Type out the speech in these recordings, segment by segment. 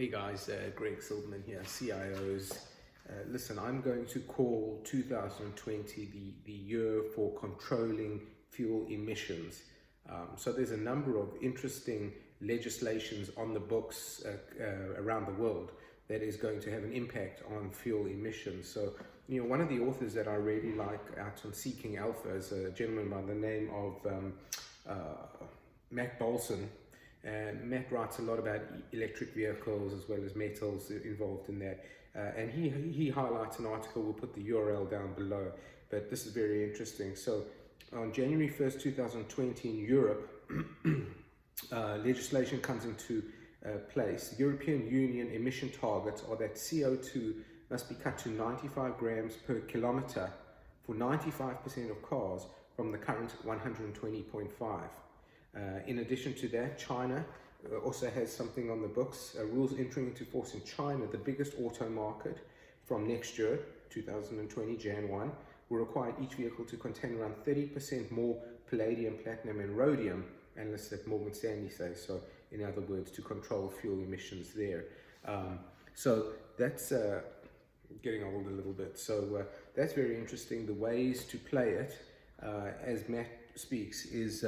Hey guys, Greg Silverman here, CIOs. Listen, I'm going to call 2020 the year for controlling fuel emissions. So there's a number of interesting legislations on the books around the world that is going to have an impact on fuel emissions. So, one of the authors that I really like out on Seeking Alpha is a gentleman by the name of Matt Bolson. Matt writes a lot about electric vehicles as well as metals involved in that, and he highlights an article. We'll put the URL down below, but this is very interesting. So on January 1st 2020 in Europe, legislation comes into place. The European Union emission targets are that CO2 must be cut to 95 grams per kilometre for 95% of cars from the current 120.5. In addition to that, China also has something on the books, rules entering into force in China, the biggest auto market, from next year, 2020, Jan 1, will require each vehicle to contain around 30% more palladium, platinum and rhodium, analysts at Morgan Stanley say, so in other words, to control fuel emissions there. So that's getting old a little bit, so that's very interesting. The ways to play it, as Matt speaks, is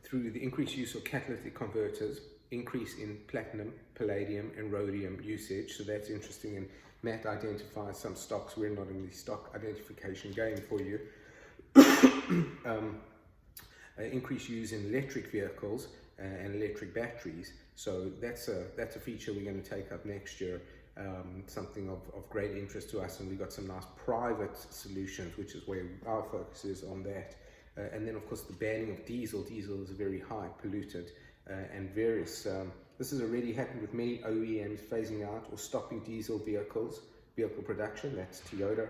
through the increased use of catalytic converters, increase in platinum, palladium and rhodium usage. So that's interesting, and Matt identifies some stocks. We're not in the stock identification game for you. Increased use in electric vehicles and electric batteries. So that's a feature we're going to take up next year. Something of great interest to us, and we've got some nice private solutions, which is where our focus is on that. And then of course the banning of diesel. Diesel is a very high pollutant, and various, this has already happened with many OEMs phasing out or stopping diesel vehicle production. That's Toyota,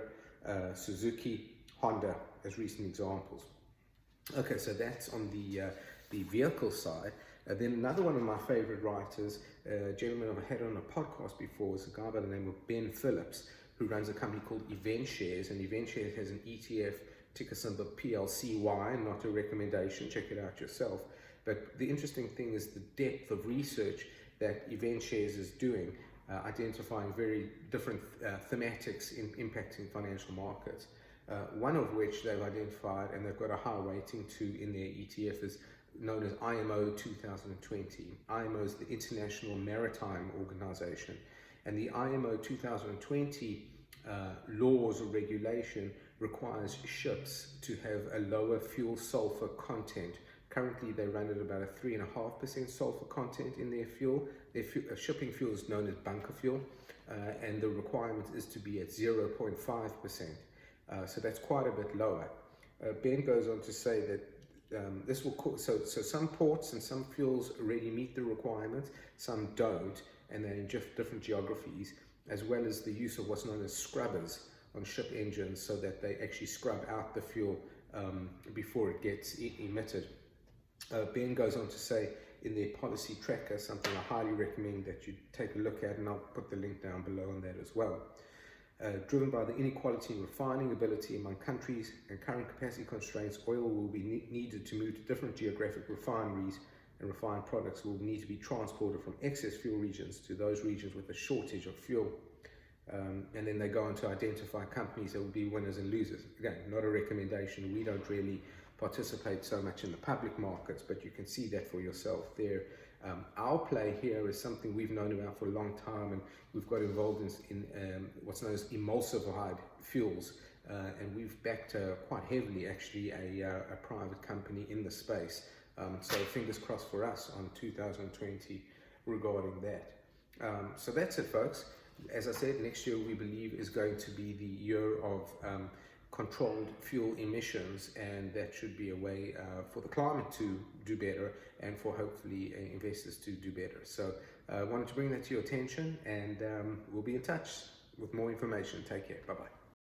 Suzuki, Honda as recent examples. Okay, so that's on the vehicle side. Then another one of my favorite writers, a gentleman I've had on a podcast before, is a guy by the name of Ben Phillips, who runs a company called Event Shares, and Event Shares has an ETF, ticker symbol PLCY, not a recommendation, check it out yourself. But the interesting thing is the depth of research that Event Shares is doing, identifying very different thematics impacting financial markets. One of which they've identified, and they've got a high weighting to in their ETF, is known as IMO 2020. IMO is the International Maritime Organization, and the IMO 2020 laws or regulation requires ships to have a lower fuel sulfur content. Currently they run at about a 3.5% sulfur content in their fuel. Their shipping fuel is known as bunker fuel, and the requirement is to be at 0.5%. So that's quite a bit lower. Ben goes on to say that this will cause, so some ports and some fuels already meet the requirements, some don't, and they're in different geographies, as well as the use of what's known as scrubbers on ship engines, so that they actually scrub out the fuel before it gets emitted. Ben goes on to say in their policy tracker, something I highly recommend that you take a look at, and I'll put the link down below on that as well. Driven by the inequality in refining ability among countries and current capacity constraints, oil will be needed to move to different geographic refineries, and refined products will need to be transported from excess fuel regions to those regions with a shortage of fuel. And then they go on to identify companies that will be winners and losers. Again, not a recommendation. We don't really participate so much in the public markets, but you can see that for yourself there. Our play here is something we've known about for a long time, and we've got involved in what's known as emulsified fuels, and we've backed quite heavily actually a private company in the space. So fingers crossed for us on 2020 regarding that. So that's it, folks. As I said, next year we believe is going to be the year of controlled fuel emissions, and that should be a way for the climate to do better and for hopefully investors to do better. So I wanted to bring that to your attention, and we'll be in touch with more information. Take care. Bye-bye.